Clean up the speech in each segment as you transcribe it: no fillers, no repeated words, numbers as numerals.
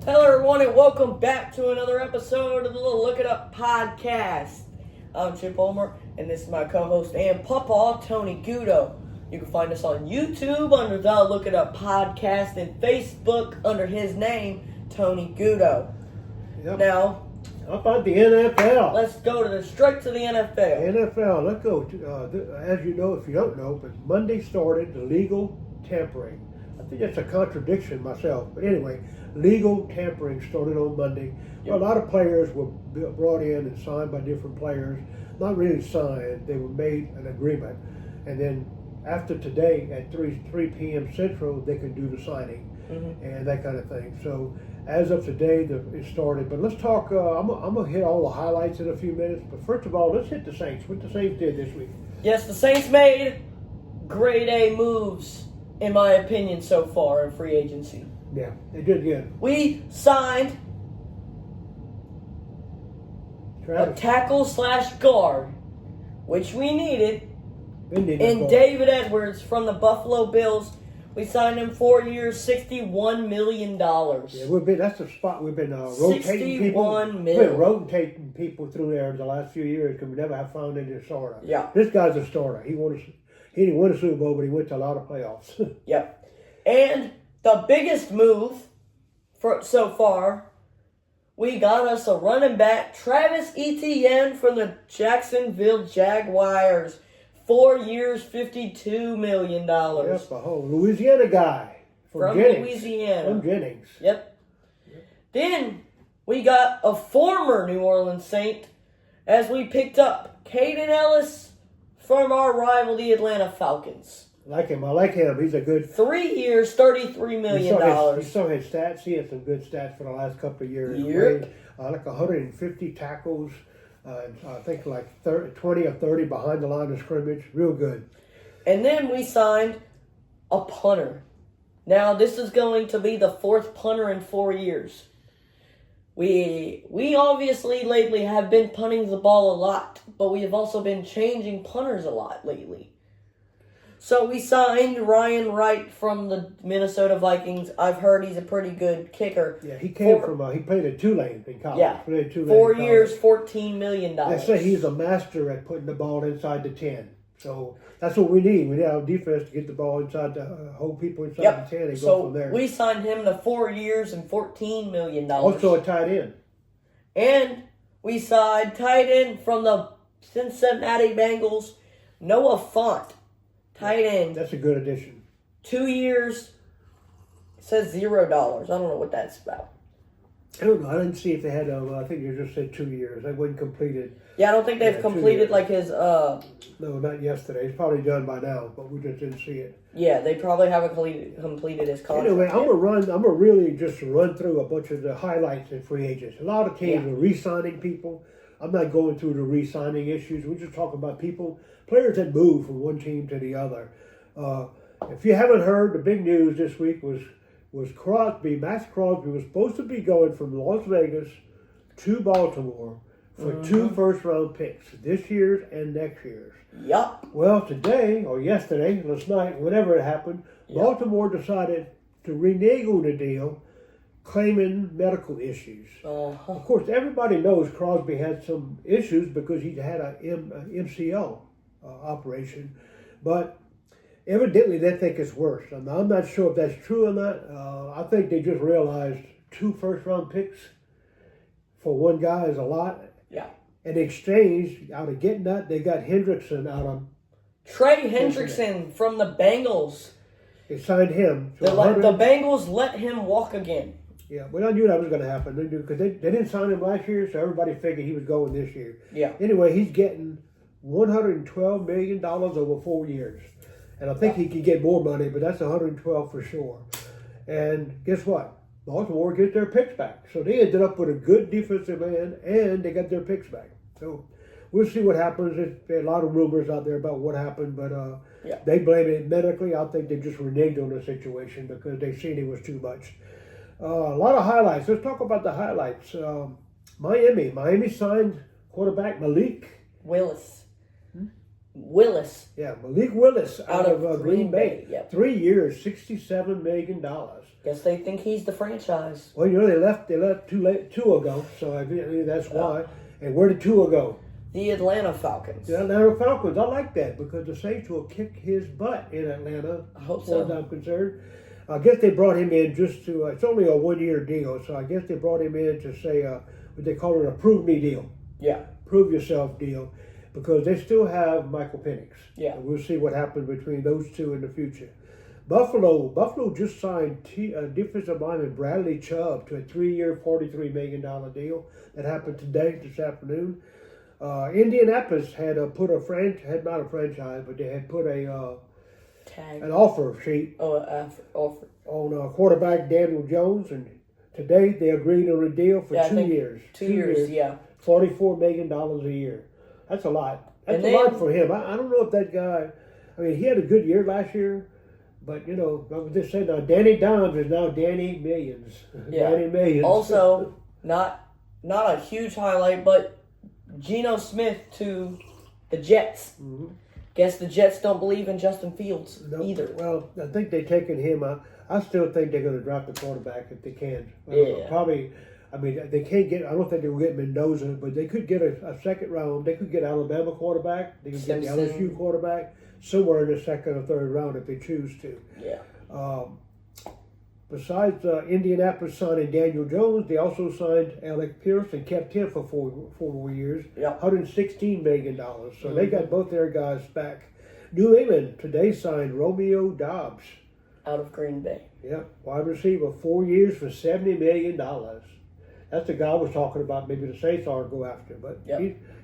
Hello, everyone, and welcome back to another episode of the Little Look It Up podcast. I'm Chip Ulmer, and this is my co-host and papa, Tony Gudo. You can find us on YouTube under the Look It Up podcast and Facebook under his name, Tony Gudo. Yep. Now, How about the NFL? let's go straight to the NFL. NFL, let's go. As you know, if you don't know, but Monday started the legal tampering. I think that's a contradiction myself. But anyway, legal tampering started on Monday. Well, a lot of players were brought in and signed by different players. Not really signed, they were made an agreement. And then after today at 3 p.m. Central, they can do the signing and that kind of thing. So as of today, it started. But let's talk, I'm going to hit all the highlights in a few minutes. But first of all, let's hit the Saints. What the Saints did this week. Yes, the Saints made grade A moves, in my opinion, so far in free agency. Yeah, they did good. We signed a Travis, tackle/guard, which we needed, Indy in ball. David Edwards from the Buffalo Bills. We signed him 4 years, $61 million. Yeah, that's the spot we've been rotating people. $61 We've million. been rotating people through there the last few years because we never have found any starter. Yeah. This guy's a starter. He didn't win a Super Bowl, but he went to a lot of playoffs. Yep. And the biggest move so far, we got us a running back, Travis Etienne from the Jacksonville Jaguars. 4 years, $52 million. Yep, a whole Louisiana guy From Jennings. Louisiana. From Jennings. Yep. Then we got a former New Orleans Saint as we picked up Caden Ellis from our rival, the Atlanta Falcons. I like him. He's a good. 3 years, $33 million. You saw his stats. He had some good stats for the last couple of years. Yep. Like 150 tackles. I think like 20 or 30 behind the line of scrimmage. Real good. And then we signed a punter. Now, this is going to be the fourth punter in 4 years. We obviously lately have been punting the ball a lot, but we have also been changing punters a lot lately. So we signed Ryan Wright from the Minnesota Vikings. I've heard he's a pretty good kicker. Yeah, he came he played at Tulane in college. Yeah. Played at Tulane 4 in college. years, $14 million. They say he's a master at putting the ball inside the 10. So that's what we need. We need our defense to get the ball inside hold people inside the 10 and go from there. We signed him to 4 years and $14 million. Also a tight end. And we signed tight end from the Cincinnati Bengals, Noah Fant. Tight end. That's a good addition. 2 years. It says $0. I don't know what that's about. I don't know. I didn't see if they had I think they just said 2 years. They wasn't completed. Yeah, I don't think they've 2 completed years. like his No, not yesterday. It's probably done by now, but we just didn't see it. Yeah, they probably haven't completed his contract. Anyway, yet. I'm gonna really just run through a bunch of the highlights in free agents. A lot of teams are re-signing people. I'm not going through the re-signing issues. We're just talking about players that move from one team to the other. If you haven't heard, the big news this week was Crosby. Max Crosby was supposed to be going from Las Vegas to Baltimore for 2 first-round picks, this year's and next year's. Yup. Well, today, or yesterday, last night, whenever it happened, Baltimore decided to renege on the deal, claiming medical issues. Of course, everybody knows Crosby had some issues because he had an MCL operation, but evidently they think it's worse. I'm not sure if that's true or not. I think they just realized 2 first-round picks for one guy is a lot. Yeah. In exchange, out of getting that, they got Hendrickson out of. Trey Hendrickson from the Bengals. They signed him. The Bengals let him walk again. Yeah, well, I knew that was going to happen. Because they didn't sign him last year, so everybody figured he was going this year. Yeah. Anyway, he's getting $112 million over 4 years. And I think he could get more money, but that's 112 for sure. And guess what? Baltimore get their picks back. So they ended up with a good defensive end, and they got their picks back. So we'll see what happens. There's a lot of rumors out there about what happened, but they blame it medically. I think they just reneged on the situation because they seen it was too much. A lot of highlights. Let's talk about the highlights. Miami signed quarterback Malik Willis. Willis Yeah, Malik Willis out of Green Bay. Yep. 3 years, $67 million. Guess they think he's the franchise. Well, they left Tua ago, so I think that's why. And where did Tua go? The Atlanta Falcons. The Atlanta Falcons. I like that because the Saints will kick his butt in Atlanta. I hope as far so. as I'm concerned. I guess they brought him in just to. It's only a 1-year deal, so I guess they brought him in to say what they call it a prove me deal, Yeah. prove yourself deal, because they still have Michael Penix. Yeah. And we'll see what happens between those two in the future. Buffalo just signed defensive lineman Bradley Chubb to a 3-year, $43 million deal. That happened this afternoon. Indianapolis had put had not a franchise, but they had put Tag. an offer sheet Offer. on quarterback Daniel Jones, and today they agreed on a deal for Yeah, I 2 think years. 2 years, yeah. $44 million a year. That's a lot. That's And a then- lot for him. I don't know if that guy. I mean, he had a good year last year, but I was just saying now, Danny Dimes is now Danny Millions. Yeah. Danny Millions. Also, not a huge highlight, but Geno Smith to the Jets. Mhm. Guess the Jets don't believe in Justin Fields No, either. Well, I think they've taken him. I still think they're going to drop the quarterback if they can. Yeah. Probably. I mean, they can't get. I don't think they will get Mendoza, but they could get a second round. They could get Alabama quarterback. They could get the Simpson. LSU quarterback somewhere in the second or third round if they choose to. Yeah. Besides Indianapolis signing Daniel Jones, they also signed Alec Pierce and kept him for four more years. Yeah. $116 million. So they got both their guys back. New England today signed Romeo Dobbs. Out of Green Bay. Yeah, wide receiver, 4 years for $70 million. That's the guy I was talking about. Maybe the Saints are go after, but Yep.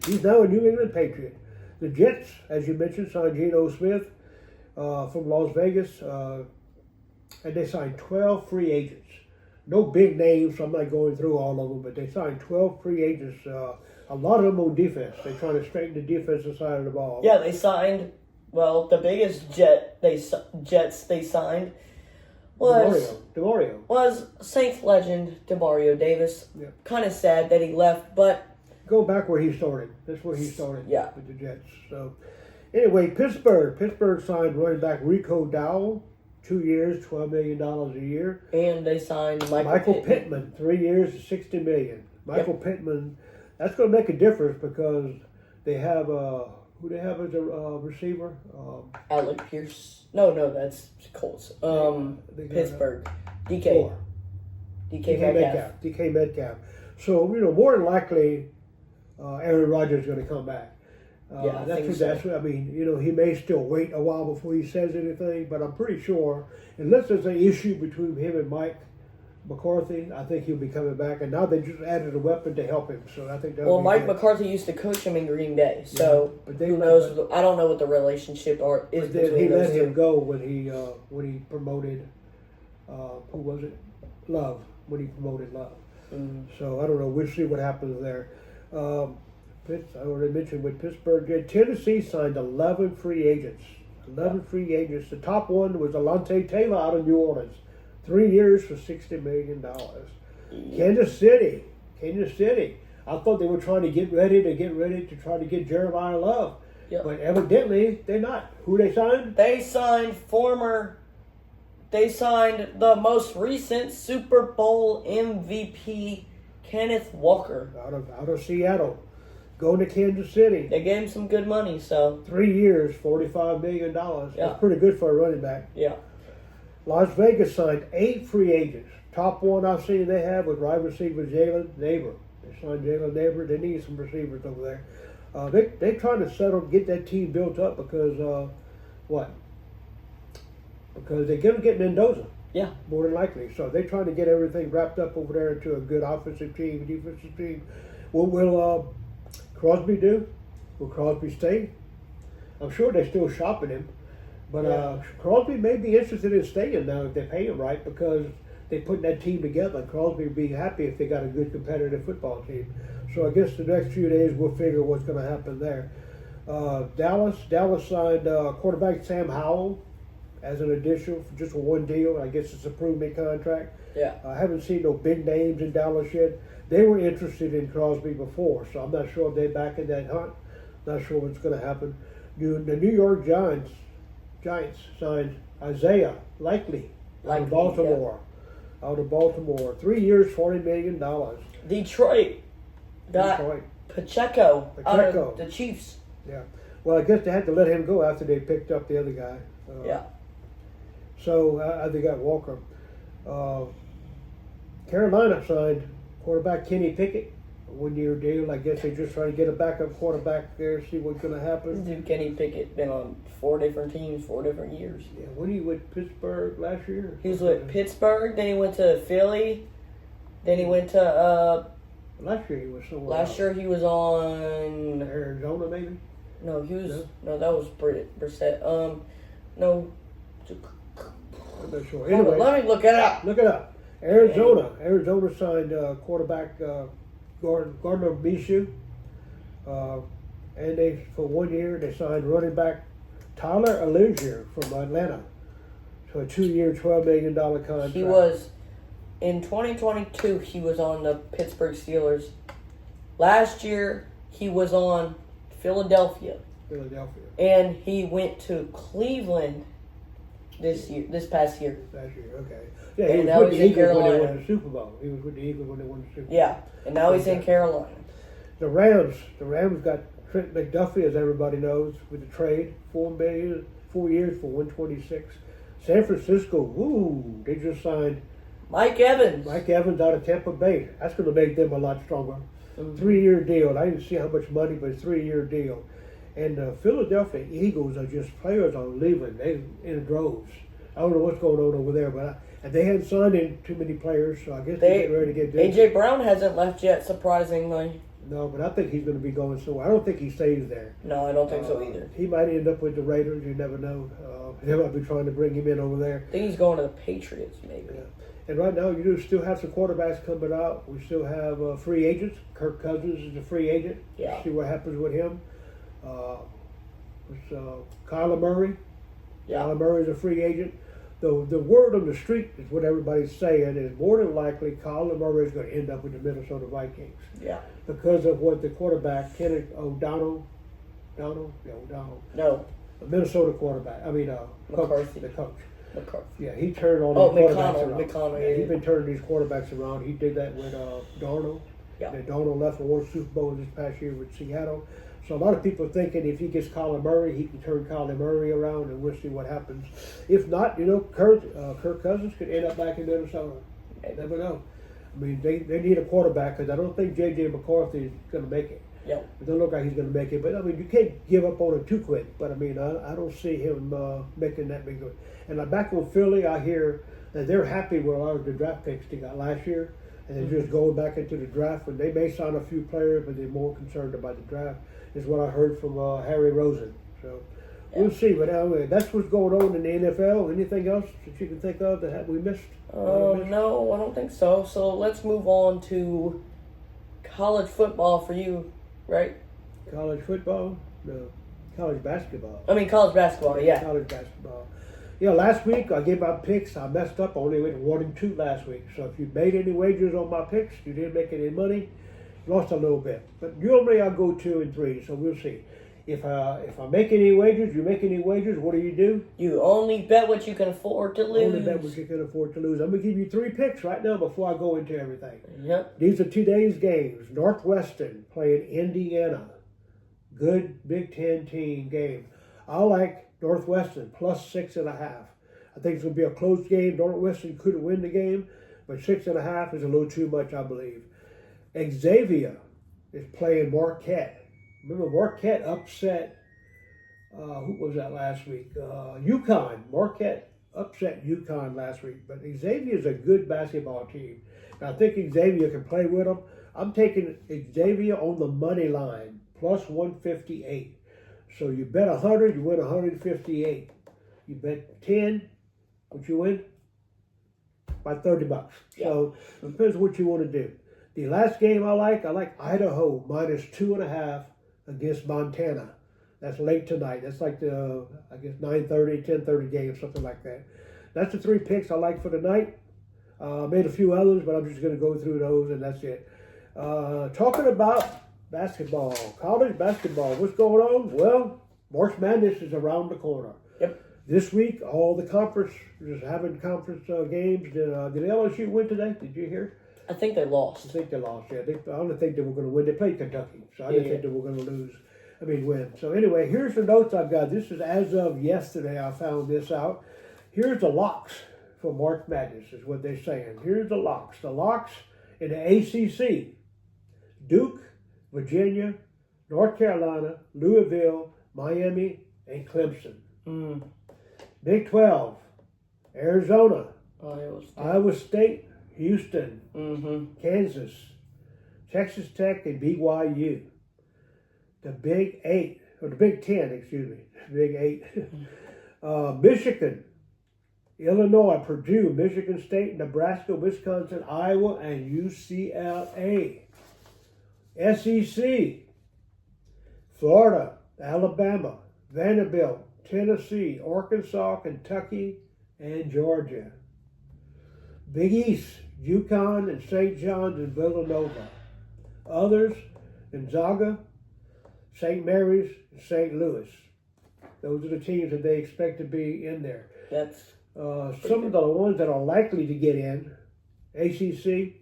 he's now a New England Patriot. The Jets, as you mentioned, signed Geno Smith from Las Vegas, and they signed 12 free agents. No big names, so I'm not going through all of them, but they signed 12 free agents. A lot of them on defense. They're trying to straighten the defensive side of the ball. Yeah, they signed. Well, the biggest Jets they signed DeMario. was Saints legend DeMario Davis. Yeah. Kind of sad that he left, but Go back where he started. That's where he started. Yeah. With the Jets. So, anyway, Pittsburgh signed running back Rico Dowell, 2 years, $12 million a year. and they signed Michael Pittman, 3 years, $60 million. Michael Pittman, that's going to make a difference because they have who they have as a receiver. Alec Pierce. No, that's Colts. They got, Pittsburgh. DK. Four. DK Metcalf. DK Metcalf. So more than likely, Aaron Rodgers is going to come back. Yeah, I think so. That's what I mean. He may still wait a while before he says anything, but I'm pretty sure, unless there's an issue between him and Mike McCarthy, I think he'll be coming back. And now they just added a weapon to help him, so I think that. Well, Mike McCarthy used to coach him in Green Bay, so but they- who knows? I don't know what the relationship is But then between he those let him two. go when he promoted who was it? Love, when he promoted Love. Mhm. So I don't know. We'll see what happens there. I already mentioned with Pittsburgh. Tennessee signed 11 free agents. 11 free agents. The top one was Alontae Taylor out of New Orleans. 3 years for $60 million. Kansas City. I thought they were trying to get ready to try to get Jeremiah Love. Yep. But evidently they're not. Who they signed? They signed the most recent Super Bowl MVP, Kenneth Walker. Out of Seattle. Going to Kansas City. They gave him some good money, so 3 years, $45 million. Yeah. That's pretty good for a running back. yeah. Las Vegas signed 8 free agents. Top one I've seen they have was wide receiver Jalen Neighbor. They signed Jalen Neighbor. They need some receivers over there. They're trying to get that team built up because what? Because they're going to get Mendoza. Yeah. More than likely. So they're trying to get everything wrapped up over there into a good offensive team, defensive team. What will Crosby do? Will Crosby stay? I'm sure they're still shopping him. But Yeah. Crosby may be interested in staying now if they pay him right because they're putting that team together. Crosby would be happy if they got a good competitive football team. So I guess the next few days we'll figure what's going to happen there. Dallas signed quarterback Sam Howell as an addition for just one deal. I guess it's a prove-me contract. Yeah. I haven't seen no big names in Dallas yet. They were interested in Crosby before, so I'm not sure if they're back in that hunt. Not sure what's going to happen. The New York Giants signed Isaiah Likely out of Baltimore. Out of Baltimore. 3 years, $40 million. Detroit got Pacheco out of the Chiefs. Yeah. Well, I guess they had to let him go after they picked up the other guy. Yeah. So they got Walker. Carolina signed quarterback Kenny Pickett, a 1-year deal. I guess they're just trying to get a backup quarterback there, see what's going to happen. Dude, Kenny Pickett been on 4 different teams, 4 different years. Yeah, when he with Pittsburgh last year? He was with Pittsburgh, then he went to Philly, then he went to last year he was somewhere. Last year he was on Arizona, maybe. No, he was no. That was Brissett. No. I'm not sure. Anyway, let me look it up. Look it up. Arizona signed quarterback Gardner Minshew, and they for 1 year they signed running back Tyler Algier from Atlanta. So a 2-year, $12 million contract. He was in 2022. He was on the Pittsburgh Steelers. Last year he was on Philadelphia, and he went to Cleveland this past year. Last year, okay. Yeah, he was with the Eagles when they won the Super Bowl. He was with the Eagles when they won the Super Bowl. Yeah, and now he's in Carolina. The Rams got Trent McDuffie, as everybody knows, with the trade, $4 million, 4 years for $126. San Francisco, they just signed Mike Evans out of Tampa Bay. That's going to make them a lot stronger. 3-year deal. I didn't see how much money, but it's a 3-year deal. And the Philadelphia Eagles are just players on leaving. They in droves. I don't know what's going on over there, but they hadn't signed in too many players, so I guess they're getting ready to get this. AJ Brown hasn't left yet, surprisingly. No, but I think he's going to be going somewhere. I don't think he stays there. No, I don't think so either. He might end up with the Raiders. You never know. They might be trying to bring him in over there. I think he's going to the Patriots, maybe. Yeah. And right now, you do still have some quarterbacks coming out. We still have free agents. Kirk Cousins is a free agent. Yeah. See what happens with him. Kyler Murray. Yeah. Kyler Murray is a free agent. The word on the street is what everybody's saying is more than likely Kyler Murray is going to end up with the Minnesota Vikings. Yeah. Because of what the quarterback, Kenneth O'Donnell. O'Donnell. No. The Minnesota quarterback. I mean, McCarthy. The coach. McCarthy. Yeah, he turned all these quarterbacks around. McConnell, yeah. He's been turning these quarterbacks around. He did that with Darnold. Yeah. And Darnold left and won Super Bowl this past year with Seattle. So a lot of people are thinking if he gets Kyler Murray, he can turn Kyler Murray around, and we'll see what happens. If not, Kirk Cousins could end up back in Minnesota. You never know. I mean, they need a quarterback because I don't think J.J. McCarthy is going to make it. Yep. It doesn't look like he's going to make it. But, I mean, you can't give up on him too quick. But, I mean, I don't see him making that big of And back on Philly, I hear that they're happy with a lot of the draft picks they got last year. And they're just going back into the draft. And they may sign a few players, but they're more concerned about the draft, is what I heard from Harry Rosen. So we'll see. But anyway, that's what's going on in the NFL. Anything else that you can think of that we missed? No, I don't think so. So let's move on to college football for you, right? College football? No. College basketball. I mean, college basketball, yeah. College basketball. Yeah, last week I gave my picks. I messed up. I only went 1-2 last week. So if you made any wagers on my picks, you didn't make any money, lost a little bit. But normally I go 2-3, so we'll see. If I make any wagers, you make any wagers, what do? You only bet what you can afford to lose. Only bet what you can afford to lose. I'm going to give you 3 picks right now before I go into everything. Yep. These are today's games. Northwestern playing Indiana. Good Big Ten team game. I like Northwestern plus 6.5. I think it's going to be a close game. Northwestern could win the game, but 6.5 is a little too much, I believe. Xavier is playing Marquette. Remember, Marquette upset, who was that last week? UConn. Marquette upset UConn last week. But Xavier is a good basketball team. And I think Xavier can play with them. I'm taking Xavier on the money line, plus 158. So you bet 100, you win 158. You bet 10, what you win? By $30. Yeah. So it depends what you want to do. The last game I like Idaho minus 2.5 against Montana. That's late tonight. That's like the, 9:30, 10:30 game, something like that. That's the 3 picks I like for the night. Made a few others, but I'm just going to go through those, and that's it. Talking about basketball, college basketball, what's going on? Well, March Madness is around the corner. Yep. This week, all the conference is having conference games. Did LSU win today? Did you hear? I think they I lost. think they lost. Yeah, I don't think they were going to win. They played Kentucky, so I didn't think they were going to lose. Win. So anyway, here's the notes I've got. This is as of yesterday. I found this out. Here's the locks for March Madness. Is what they're saying. Here's the locks. The locks in the ACC: Duke, Virginia, North Carolina, Louisville, Miami, and Clemson. Big 12: Arizona, Iowa State, Houston, Kansas, Texas Tech, and BYU. The Big 8, or the Big 10, excuse me, Big 8. Michigan, Illinois, Purdue, Michigan State, Nebraska, Wisconsin, Iowa, and UCLA. SEC, Florida, Alabama, Vanderbilt, Tennessee, Arkansas, Kentucky, and Georgia. Big East, UConn and St. John's and Villanova. Others, Gonzaga, St. Mary's, and St. Louis. Those are the teams that they expect to be in there. That's some of the ones that are likely to get in: ACC,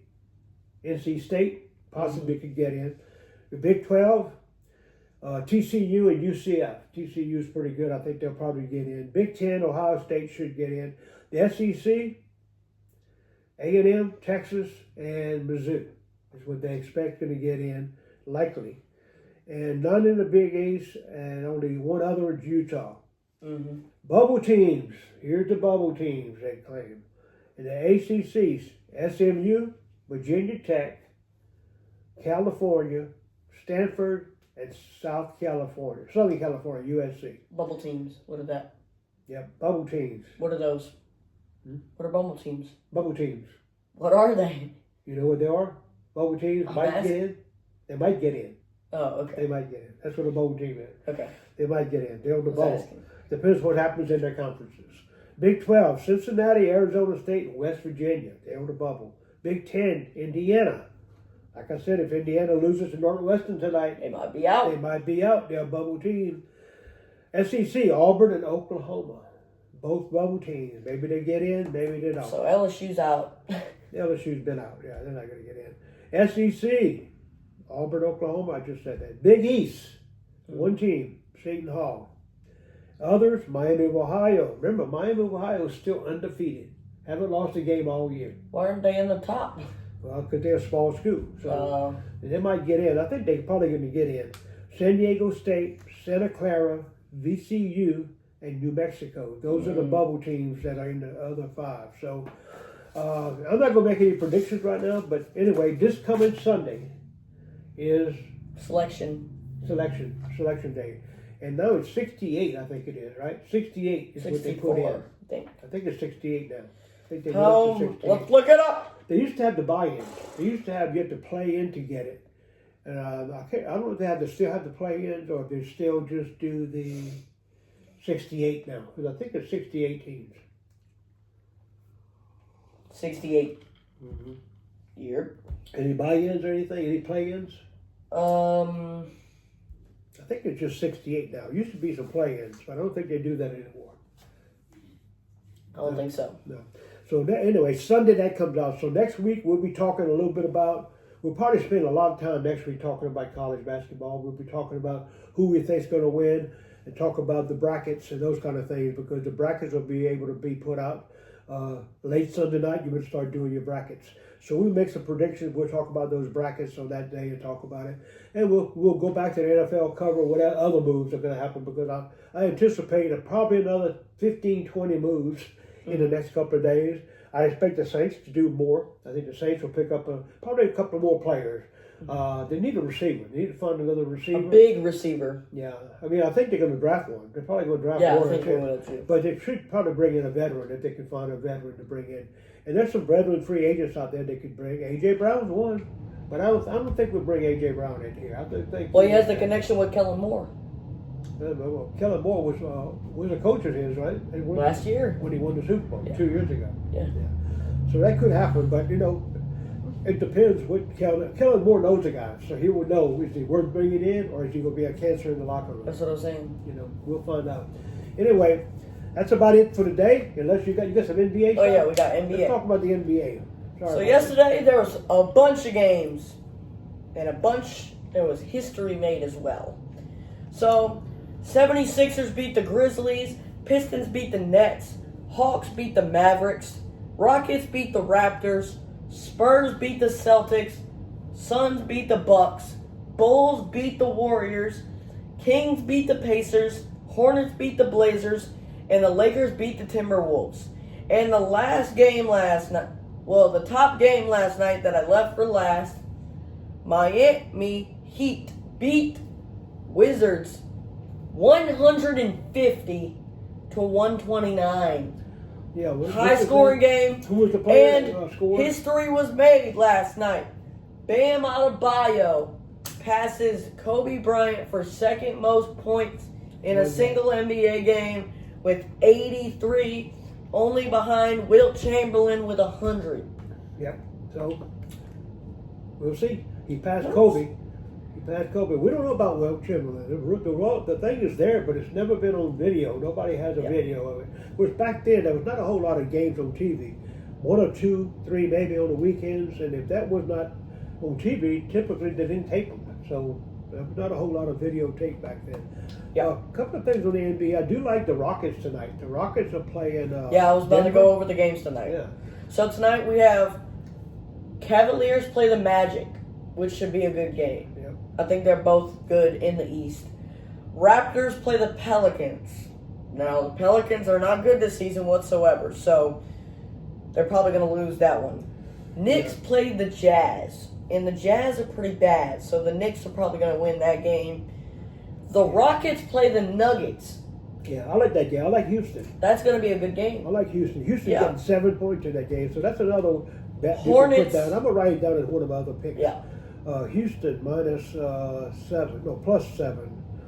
NC State possibly could get in. The Big 12, TCU and UCF. TCU is pretty good. I think they'll probably get in. Big 10, Ohio State should get in. The SEC, A&M, Texas, and Mizzou is what they expect to get in, likely. And none in the Big East, and only one other is Utah. Bubble teams. Here's the bubble teams they claim. In the ACCs, SMU, Virginia Tech, California, Stanford, and Southern California, USC. bubble teams. What are that? Yep, bubble teams. What are those? What are bubble teams? Bubble teams. What are they? You know what they are? Bubble teams might get in. They might get in. Oh, okay. They might get in. That's what a bubble team is. Okay. They might get in. They're on the Just bubble. asking. Depends what happens in their conferences. Big 12, Cincinnati, Arizona State, and West Virginia. They're on the bubble. Big 10, Indiana. Like I said, if Indiana loses to Northwestern tonight, They might be out. they might be out. They're a bubble team. SEC, Auburn and Oklahoma. Both bubble teams. Maybe they get in, maybe they don't. So LSU's out. LSU's been out. Yeah, they're not going to get in. SEC, Auburn, Oklahoma. I just said that. Big East, one team, Seton Hall. Others, Miami of Ohio. Remember, Miami of Ohio is still undefeated. Haven't lost a game all year. Why aren't they in the top? Well, because they're a small school. So they might get in. I think they're probably going to get in. San Diego State, Santa Clara, VCU, and New Mexico. Those are the bubble teams that are in the other five. So I'm not going to make any predictions right now. But anyway, this coming Sunday is Selection day. And now it's 68, I think it is, right? 68 is what they put in. 64. I think. I think it's 68 now. I think they went up to 68. Let's look it up. They used to have the buy-in. They used to have you have to play in to get it. And I don't know if they still have the play-ins or if they still just do the 68 now. Because I think it's 68 teams. 68. Yep. Any buy-ins or anything? Any play-ins? I think it's just 68 now. It used to be some play-ins, but I don't think they do that anymore. I don't think so. No. So anyway, Sunday that comes out. So next week we'll be talking a little bit about. We'll probably spend a lot of time next week talking about college basketball. We'll be talking about who we think's going to win, and talk about the brackets and those kind of things, because the brackets will be able to be put out late Sunday night. You would start doing your brackets. So we'll make some predictions. We'll talk about those brackets on that day and talk about it. And we'll go back to the NFL, cover what other moves are going to happen, because I anticipate probably another 15, 20 moves in the next couple of days. I expect the Saints to do more. I think the Saints will pick up probably a couple more players. They need a receiver. They need to find another receiver. A big receiver. Yeah. I mean, I think they're going to draft one. They're probably going to draft Yeah, one I think or they two. will too. But they should probably bring in a veteran if they can find a veteran to bring in. And there's some veteran free agents out there they could bring. A.J. Brown's one. But I don't think we'll bring A.J. Brown in here. I think Well, he has the connection with Kellen Moore. Well, Kellen Moore was a coach of his, right? Last year. When he won the Super Bowl 2 years ago. Yeah. So that could happen, but It depends what Kellen Moore knows the guy, so he will know, is he worth bringing in, or is he going to be a cancer in the locker room? That's what I'm saying. You know, we'll find out. Anyway, that's about it for today. Unless you got some NBA stuff? Oh yeah, we got Let's NBA. talk about the NBA. Sorry So about yesterday there was a bunch of games, and there was history made as well. So 76ers beat the Grizzlies, Pistons beat the Nets, Hawks beat the Mavericks, Rockets beat the Raptors, Spurs beat the Celtics, Suns beat the Bucks, Bulls beat the Warriors, Kings beat the Pacers, Hornets beat the Blazers, and the Lakers beat the Timberwolves. And the last game last night, well, the top game last night that I left for last, Miami Heat beat Wizards 150 to 129. Yeah, High scoring game. Who was the player And that scored? history was made last night. Bam Adebayo passes Kobe Bryant for second most points in a single NBA game with 83, only behind Wilt Chamberlain with 100. Yep. So we'll see. He passed Kobe. We don't know about Wilt Chamberlain. The thing is there, but it's never been on video. Nobody has a video of it. Which back then there was not a whole lot of games on TV. 1 or 2, 3 maybe on the weekends, and if that was not on TV, typically they didn't tape them. So there was not a whole lot of videotape back then. Yeah. A couple of things on the NBA. I do like the Rockets tonight. The Rockets are playing. Yeah, I was about to Denver. go over the games tonight. Yeah. So tonight we have Cavaliers play the Magic, which should be a good game. Yep. I think they're both good in the East. Raptors play the Pelicans. Now, the Pelicans are not good this season whatsoever, so they're probably going to lose that one. Knicks played the Jazz, and the Jazz are pretty bad, so the Knicks are probably going to win that game. The Rockets play the Nuggets. Yeah, I like that game. I like Houston. That's going to be a good game. I like Houston. Houston Yeah. got 7 points in that game, so that's another bet you can Hornets. put down. I'm gonna write it down as one of my other picks. Yeah. Houston +7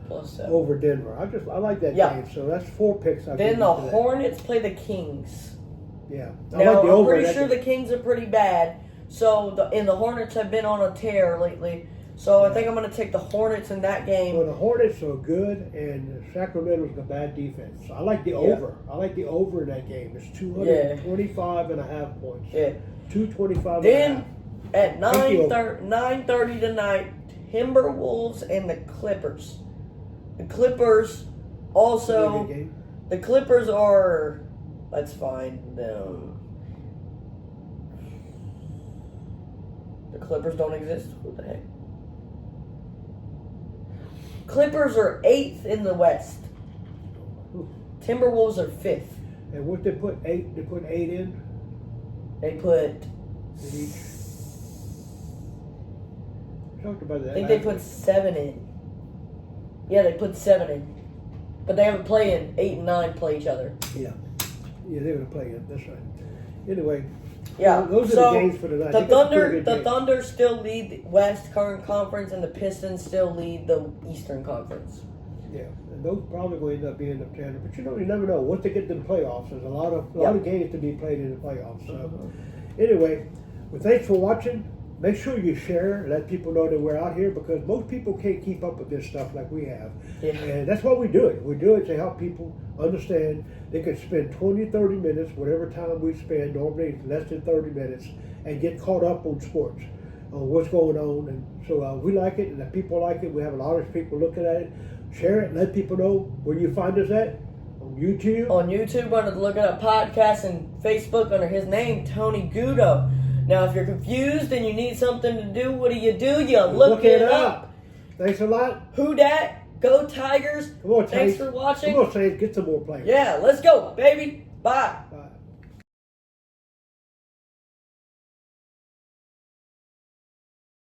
+7. over Denver. I like that Yeah. game. So that's 4 picks. Then the Hornets play the Kings. Yeah. I Now, like the I'm over in pretty that sure the game. Kings are pretty bad. So, the Hornets have been on a tear lately. So, I think I'm going to take the Hornets in that game. Well, the Hornets are good, and Sacramento's a bad defense. So I like the Yeah. over. I like the over in that game. It's 225.5 points. Yeah. 225. Then, at Thank you. 9:30 tonight, Timberwolves and the Clippers. The Clippers also... game. The Clippers are... Let's find them. The Clippers don't exist? What the heck? Clippers are 8th in the West. Timberwolves are 5th. And what they put 8? They put 8 in. They put... In each. We talked about that. I think they put 7 in. Yeah, they put 7 in. But they haven't played 8 and 9 play each other. Yeah, they're gonna play it. That's right. Anyway, Yeah. those are so the games for tonight. The They got some pretty Thunder, good the games. Thunder still lead the West current conference, and the Pistons still lead the Eastern Conference. Yeah, and those probably will end up being the standard. But you never know. Once they get to the playoffs, there's a lot of games to be played in the playoffs. So anyway, well, thanks for watching. Make sure you share, let people know that we're out here, because most people can't keep up with this stuff like we have. Yeah. And that's why we do it. We do it to help people understand they can spend 20, 30 minutes, whatever time we spend, normally it's less than 30 minutes, and get caught up on sports, on what's going on. And so we like it, and the people like it. We have a lot of people looking at it. Share it, let people know where you find us at. On YouTube. On YouTube, under the Looking Up Podcast, and Facebook under his name, Tony Gudo. Now, if you're confused and you need something to do, what do? You look it up. Thanks a lot. Who dat? Go Tigers. Come on, Thanks Chase. for watching. Come on, Chase. Get some more players. Yeah, let's go, baby. Bye. Bye.